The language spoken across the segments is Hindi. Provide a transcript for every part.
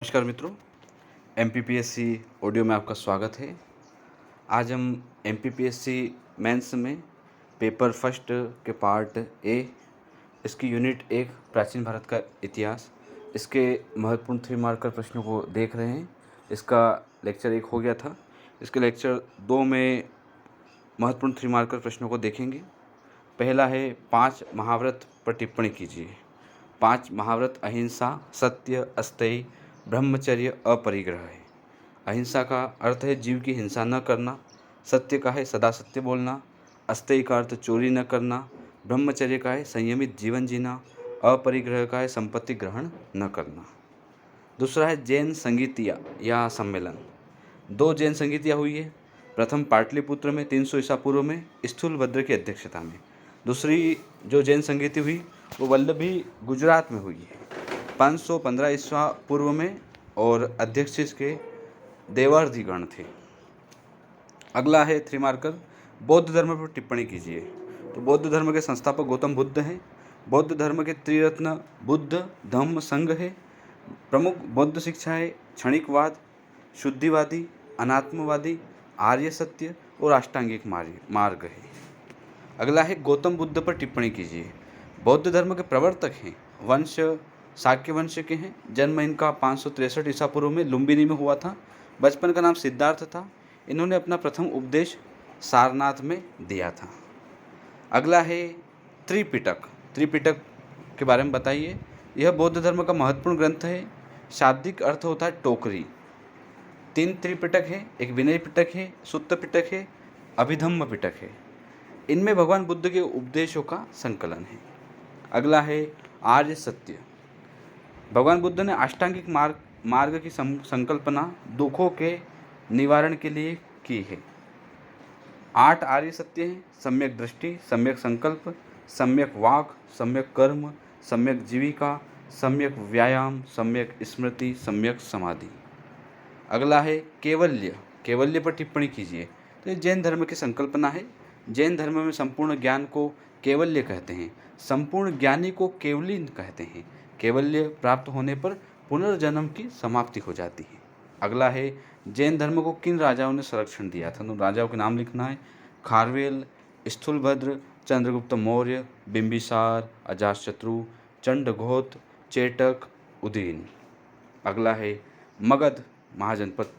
नमस्कार मित्रों, एमपीपीएससी ऑडियो में आपका स्वागत है। आज हम एमपीपीएससी मेंस में पेपर फर्स्ट के पार्ट ए, इसकी यूनिट 1 प्राचीन भारत का इतिहास, इसके महत्वपूर्ण 3 मार्कर प्रश्नों को देख रहे हैं। इसका लेक्चर 1 हो गया था। इसके लेक्चर 2 में महत्वपूर्ण 3 मार्कर प्रश्नों को देखेंगे। पहला है 5 महाव्रत पर टिप्पणी कीजिए। 5 महाव्रत अहिंसा, सत्य, अस्तेय, ब्रह्मचर्य, अपरिग्रह है। अहिंसा का अर्थ है जीव की हिंसा न करना, सत्य का है सदा सत्य बोलना, अस्तेय का अर्थ चोरी न करना, ब्रह्मचर्य का है संयमित जीवन जीना, अपरिग्रह का है संपत्ति ग्रहण न करना। दूसरा है जैन संगीतिया या सम्मेलन। 2 जैन संगीतिया हुई है। प्रथम पाटलिपुत्र में 300 ईसा पूर्व में स्थूलभद्र की अध्यक्षता में। दूसरी जो जैन संगीति हुई वो वल्लभी गुजरात में हुई है 515 ईसा पूर्व में, और अध्यक्ष इसके देवार्धिगण थे। अगला है 3 मार्कर, बौद्ध धर्म पर टिप्पणी कीजिए। तो बौद्ध धर्म के संस्थापक गौतम बुद्ध हैं। बौद्ध धर्म के त्रिरत्न बुद्ध धम्म संघ है। प्रमुख बौद्ध शिक्षा है क्षणिकवाद, शुद्धिवादी, अनात्मवादी, आर्य सत्य और अष्टांगिक मार्ग है। अगला है गौतम बुद्ध पर टिप्पणी कीजिए। बौद्ध धर्म के प्रवर्तक हैं, वंश शाक्य वंश के हैं। जन्म इनका 563 ईसा पूर्व में लुम्बिनी में हुआ था। बचपन का नाम सिद्धार्थ था। इन्होंने अपना प्रथम उपदेश सारनाथ में दिया था। अगला है त्रिपिटक। त्रिपिटक के बारे में बताइए। यह बौद्ध धर्म का महत्वपूर्ण ग्रंथ है। शाब्दिक अर्थ होता है टोकरी। 3 त्रिपिटक है, एक विनय पिटक है, सुत्त पिटक है, अभिधम्म पिटक है। इनमें भगवान बुद्ध के उपदेशों का संकलन है। अगला है आर्य सत्य। भगवान बुद्ध ने अष्टांगिक मार्ग की संकल्पना दुखों के निवारण के लिए की है। 8 आर्य सत्य हैं: सम्यक दृष्टि, सम्यक संकल्प, सम्यक वाक, सम्यक कर्म, सम्यक जीविका, सम्यक व्यायाम, सम्यक स्मृति, सम्यक समाधि। अगला है केवल्य। केवल्य पर टिप्पणी कीजिए। तो ये जैन धर्म की संकल्पना है। जैन धर्म में संपूर्ण ज्ञान को केवल्य कहते हैं। संपूर्ण ज्ञानी को केवलीन कहते हैं। केवल्य प्राप्त होने पर पुनर्जन्म की समाप्ति हो जाती है। अगला है जैन धर्म को किन राजाओं ने संरक्षण दिया था। तो राजाओं के नाम लिखना है: खारवेल, स्थूलभद्र, चंद्रगुप्त मौर्य, बिंबिसार, अजातशत्रु, चंडघोत, चेटक, उदयन। अगला है मगध महाजनपद।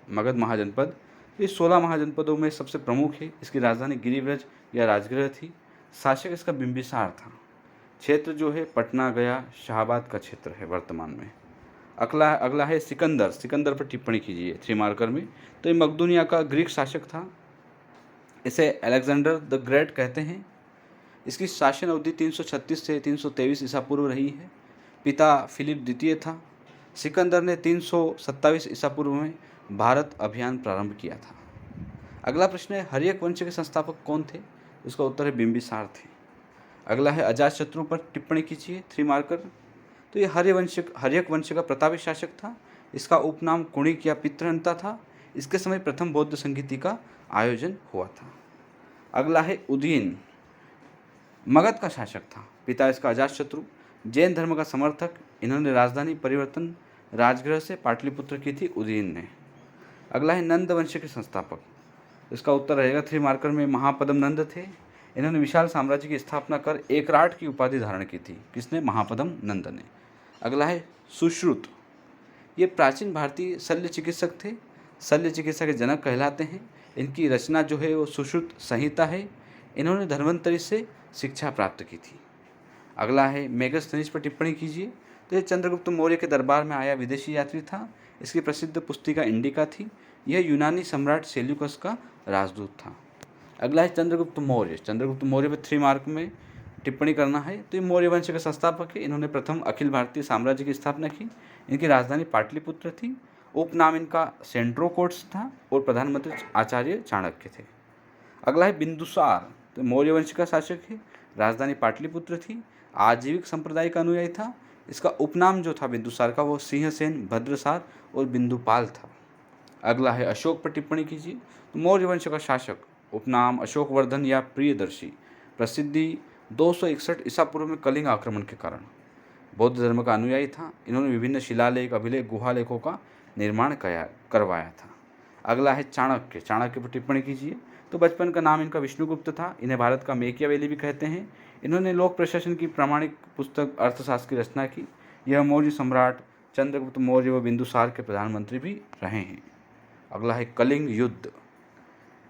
मगध महाजनपद ये 16 महाजनपदों में सबसे प्रमुख है। इसकी राजधानी गिरिव्रज या राजगृह थी। शासक इसका बिंबिसार था। क्षेत्र जो है पटना, गया, शाहाबाद का क्षेत्र है वर्तमान में। अगला है सिकंदर। सिकंदर पर टिप्पणी कीजिए 3 मार्कर में। तो ये मकदूनिया का ग्रीक शासक था। इसे अलेक्जेंडर द ग्रेट कहते हैं। इसकी शासन अवधि 336 से 323 ईसा पूर्व रही है। पिता फिलिप द्वितीय था। सिकंदर ने 327 ईसा पूर्व में भारत अभियान प्रारंभ किया था। अगला प्रश्न है हर्यक वंश के संस्थापक कौन थे। इसका उत्तर है बिंबिसार थे। अगला है अजातशत्रु पर टिप्पणी कीजिए 3 मार्कर। तो ये हर्यक वंश का प्रतापी शासक था। इसका उपनाम कुणिक या पितृहंता था। इसके समय प्रथम बौद्ध संगीति का आयोजन हुआ था। अगला है उदयन। मगध का शासक था। पिता इसका अजातशत्रु। जैन धर्म का समर्थक। इन्होंने राजधानी परिवर्तन राजगृह से पाटलिपुत्र की थी उदयन ने। अगला है नंद वंश के संस्थापक। इसका उत्तर रहेगा 3 मार्कर में महापदम नंद थे। इन्होंने विशाल साम्राज्य की स्थापना कर एकराट की उपाधि धारण की थी। किसने? महापदम नंद ने। अगला है सुश्रुत। ये प्राचीन भारतीय शल्य चिकित्सक थे। शल्य चिकित्सा के जनक कहलाते हैं। इनकी रचना जो है वो सुश्रुत संहिता है। इन्होंने धन्वंतरि से शिक्षा प्राप्त की थी। अगला है मेगस्थनीज पर टिप्पणी कीजिए। तो ये चंद्रगुप्त मौर्य के दरबार में आया विदेशी यात्री था। इसकी प्रसिद्ध पुस्तिका इंडिका थी। यह यूनानी सम्राट सेल्यूकस का राजदूत था। अगला है चंद्रगुप्त मौर्य। चंद्रगुप्त मौर्य पर 3 मार्क में टिप्पणी करना है। तो ये मौर्य वंश के संस्थापक है। इन्होंने प्रथम अखिल भारतीय साम्राज्य की स्थापना की। इनकी राजधानी पाटलिपुत्र थी। उपनाम इनका सेंट्रोकोट्स था और प्रधानमंत्री आचार्य चाणक्य थे। अगला है बिंदुसार। तो मौर्य वंश का शासक है। राजधानी पाटलिपुत्र थी। आजीविक संप्रदाय का अनुयायी था। इसका उपनाम जो था बिंदुसार का वो सिंहसेन, भद्रसार और बिंदुपाल था। अगला है अशोक पर टिप्पणी कीजिए। तो मौर्य वंश का शासक। उपनाम अशोकवर्धन या प्रियदर्शी। प्रसिद्धि 261 ईसा पूर्व में कलिंग आक्रमण के कारण। बौद्ध धर्म का अनुयायी था। इन्होंने विभिन्न शिलालेख, अभिलेख, गुहालेखों का निर्माण करवाया था। अगला है चाणक्य। चाणक्य पर टिप्पणी कीजिए। तो बचपन का नाम इनका विष्णुगुप्त था। इन्हें भारत का मेकियावेली भी कहते हैं। इन्होंने लोक प्रशासन की प्रामाणिक पुस्तक अर्थशास्त्र की रचना की। यह मौर्य सम्राट चंद्रगुप्त मौर्य व बिंदुसार के प्रधानमंत्री भी रहे हैं। अगला है कलिंग युद्ध।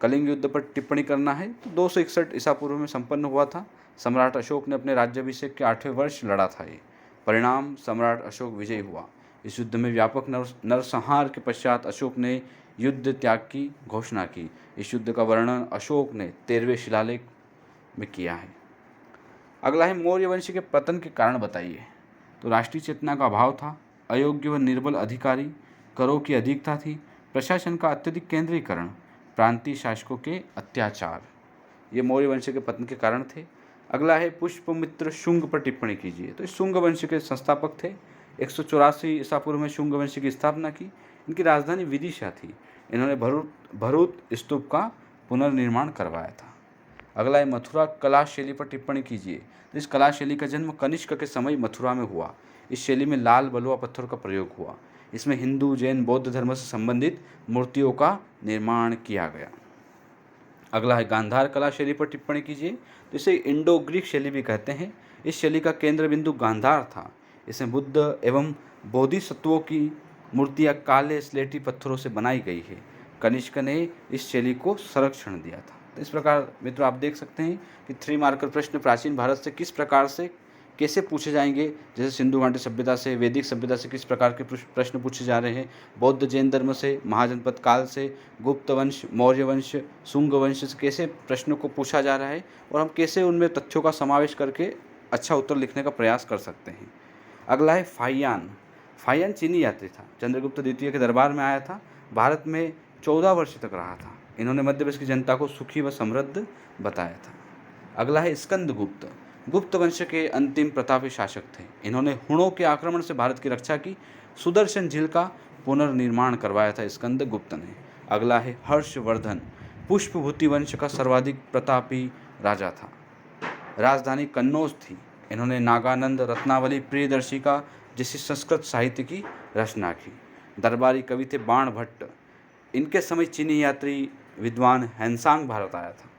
कलिंग युद्ध पर टिप्पणी करना है तो 261 ईसा पूर्व में संपन्न हुआ था। सम्राट अशोक ने अपने राज्याभिषेक के 8वें वर्ष लड़ा था। ये परिणाम सम्राट अशोक विजयी हुआ। इस युद्ध में व्यापक नरसंहार के पश्चात अशोक ने युद्ध त्याग की घोषणा की। इस युद्ध का वर्णन अशोक ने 13वें शिलालेख में किया है। अगला है मौर्य वंश के पतन के कारण बताइए। तो राष्ट्रीय चेतना का अभाव था, अयोग्य व निर्बल अधिकारी, करों की अधिकता थी, प्रशासन का अत्यधिक केंद्रीकरण, प्रांतीय शासकों के अत्याचार, ये मौर्य वंश के पतन के कारण थे। अगला है पुष्पमित्र शुंग पर टिप्पणी कीजिए। तो शुंग वंश के संस्थापक थे। 184 ईसा पूर्व में शुंग वंश की स्थापना की। इनकी राजधानी विदिशा थी। इन्होंने भरूत स्तूप का पुनर्निर्माण करवाया था। अगला है मथुरा कला शैली पर टिप्पणी कीजिए। तो इस कला शैली का जन्म कनिष्क के समय मथुरा में हुआ। इस शैली में लाल बलुआ पत्थर का प्रयोग हुआ। इसमें हिंदू, जैन, बौद्ध धर्म से संबंधित मूर्तियों का निर्माण किया गया। अगला है गांधार कला शैली पर टिप्पणी कीजिए। तो इसे इंडो ग्रीक शैली भी कहते हैं। इस शैली का केंद्र बिंदु गांधार था। इसमें बुद्ध एवं बोधिसत्वों की मूर्तियाँ काले स्लेटी पत्थरों से बनाई गई है। कनिष्क ने इस शैली को संरक्षण दिया था। तो इस प्रकार मित्रों आप देख सकते हैं कि 3 मार्कर प्रश्न प्राचीन भारत से किस प्रकार से कैसे पूछे जाएंगे। जैसे सिंधु घाटी सभ्यता से, वैदिक सभ्यता से किस प्रकार के प्रश्न पूछे जा रहे हैं, बौद्ध जैन धर्म से, महाजनपद काल से, गुप्त वंश, मौर्य वंश, शुंग वंश से कैसे प्रश्नों को पूछा जा रहा है और हम कैसे उनमें तथ्यों का समावेश करके अच्छा उत्तर लिखने का प्रयास कर सकते हैं। अगला है फाहियान। फाहियान चीनी यात्री था। चंद्रगुप्त द्वितीय के दरबार में आया था। भारत में 14 वर्ष तक रहा था। इन्होंने मध्य प्रदेश की जनता को सुखी व समृद्ध बताया था। अगला है स्कंदगुप्त। गुप्त वंश के अंतिम प्रतापी शासक थे। इन्होंने हुणों के आक्रमण से भारत की रक्षा की। सुदर्शन झील का पुनर्निर्माण करवाया था स्कंदगुप्त ने। अगला है हर्षवर्धन। पुष्पभूति वंश का सर्वाधिक प्रतापी राजा था। राजधानी कन्नौज थी। इन्होंने नागानंद, रत्नावली, प्रियदर्शिका जैसी संस्कृत साहित्य की रचना की। दरबारी कवि थे बाण भट्ट। इनके समय चीनी यात्री विद्वान हैंसांग भारत आया था।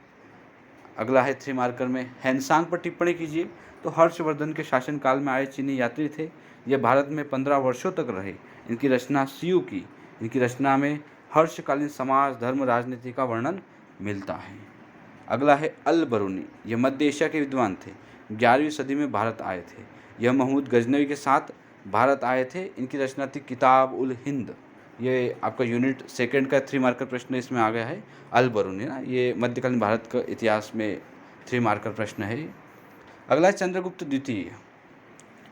अगला है 3 मार्कर में हैंसांग पर टिप्पणी कीजिए। तो हर्षवर्धन के शासनकाल में आए चीनी यात्री थे। ये भारत में 15 वर्षों तक रहे। इनकी रचना सियू की। इनकी रचना में हर्षकालीन समाज, धर्म, राजनीति का वर्णन मिलता है। अगला है अल बरूनी। यह मध्य एशिया के विद्वान थे। 11वीं सदी में भारत आए थे। यह महमूद गजनवी के साथ भारत आए थे। इनकी रचना थी किताब उल हिंद। ये आपका यूनिट 2 का 3 मार्कर प्रश्न इसमें आ गया है। अल बरूनी ना, ये मध्यकालीन भारत का इतिहास में 3 मार्कर प्रश्न है। अगला है चंद्रगुप्त द्वितीय।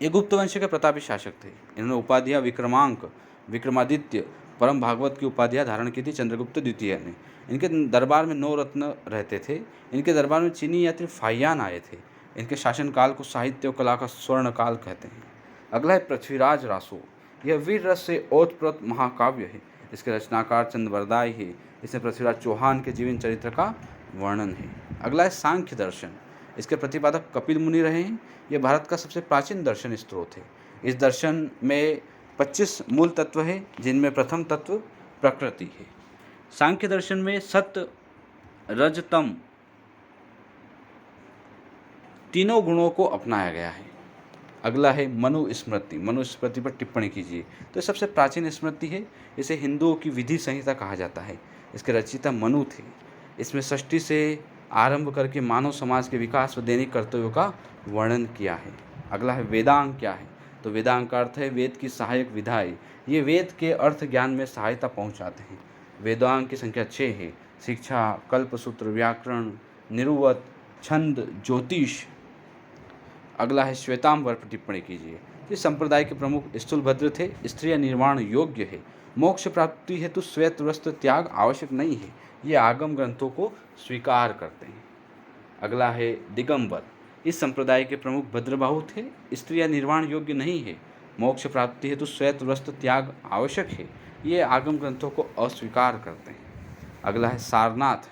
ये गुप्त वंश के प्रतापी शासक थे। इन्होंने उपाधियाँ विक्रमांक, विक्रमादित्य, परम भागवत की उपाधियाँ धारण की थी चंद्रगुप्त द्वितीय ने। इनके दरबार में 9 रत्न रहते थे। इनके दरबार में चीनी यात्री फाहियान आए थे। इनके शासनकाल को साहित्य और कला का स्वर्ण काल कहते हैं। अगला है पृथ्वीराज रासो। यह वीर रस से ओतप्रोत महाकाव्य है। इसके रचनाकार चंद्रवरदाय है। इसमें पृथ्वीराज चौहान के जीवन चरित्र का वर्णन है। अगला है सांख्य दर्शन। इसके प्रतिपादक कपिल मुनि रहे हैं। यह भारत का सबसे प्राचीन दर्शन स्रोत है। इस दर्शन में 25 मूल तत्व हैं, जिनमें प्रथम तत्व प्रकृति है। सांख्य दर्शन में सत्य, रज, तम तीनों गुणों को अपनाया गया है। अगला है मनुस्मृति। मनुस्मृति पर टिप्पणी कीजिए। तो सबसे प्राचीन स्मृति है। इसे हिंदुओं की विधि संहिता कहा जाता है। इसके रचयिता मनु थे। इसमें सृष्टि से आरंभ करके मानव समाज के विकास व दैनिक कर्तव्यों का वर्णन किया है। अगला है वेदांग क्या है। तो वेदांग का अर्थ है वेद की सहायक विधाएं। ये वेद के अर्थ ज्ञान में सहायता पहुंचाते हैं। वेदांग की संख्या 6 है। शिक्षा, कल्पसूत्र, व्याकरण, निरुक्त, छंद, ज्योतिष। अगला है श्वेतांबर पर टिप्पणी कीजिए। इस संप्रदाय के प्रमुख स्थूलभद्र थे। स्त्रियां निर्वाण योग्य है। मोक्ष प्राप्ति हेतु श्वेत वस्त्र त्याग आवश्यक नहीं है। ये आगम ग्रंथों को स्वीकार करते हैं। अगला है दिगंबर। इस संप्रदाय के प्रमुख भद्रबाहु थे। स्त्रियां निर्वाण योग्य नहीं है। मोक्ष प्राप्ति हेतु श्वेत वस्त्र त्याग आवश्यक है। ये आगम ग्रंथों को अस्वीकार करते हैं। अगला है सारनाथ।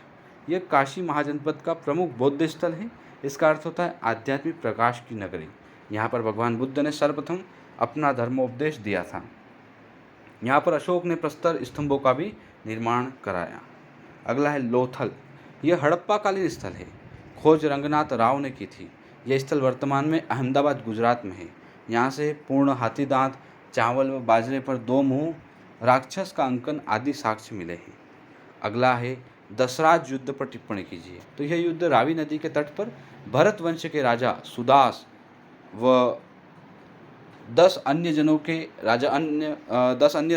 यह काशी महाजनपद का प्रमुख बौद्ध स्थल है। इसका अर्थ होता है आध्यात्मिक प्रकाश की नगरी। यहाँ पर भगवान बुद्ध ने सर्वप्रथम अपना धर्मोपदेश दिया था। यहाँ पर अशोक ने प्रस्तर स्तंभों का भी निर्माण कराया। अगला है लोथल। यह हड़प्पा कालीन स्थल है। खोज रंगनाथ राव ने की थी। यह स्थल वर्तमान में अहमदाबाद गुजरात में है। यहाँ से पूर्ण हाथी दांत, चावल व बाजरे पर 2 मुंह, राक्षस का अंकन आदि साक्ष्य मिले हैं। अगला है दसराज युद्ध पर टिप्पणी कीजिए। तो यह युद्ध रावी नदी के तट पर भरत वंश के राजा सुदास व 10 अन्य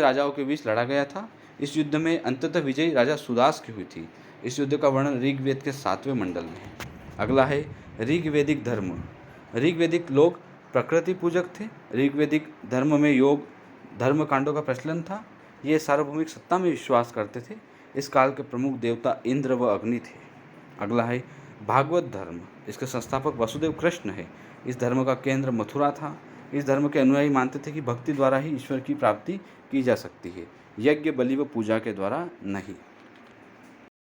राजाओं के बीच लड़ा गया था। इस युद्ध में अंततः विजयी राजा सुदास की हुई थी। इस युद्ध का वर्णन ऋग्वेद के 7वें मंडल में है। अगला है ऋग्वेदिक धर्म। ऋग्वेदिक लोग प्रकृति पूजक थे। ऋग्वेदिक धर्म में योग धर्म कांडों का प्रचलन था। ये सार्वभौमिक सत्ता में विश्वास करते थे। इस काल के प्रमुख देवता इंद्र व अग्नि थे। अगला है भागवत धर्म। इसके संस्थापक वसुदेव कृष्ण है। इस धर्म का केंद्र मथुरा था। इस धर्म के अनुयायी मानते थे कि भक्ति द्वारा ही ईश्वर की प्राप्ति की जा सकती है, यज्ञ बलि व पूजा के द्वारा नहीं।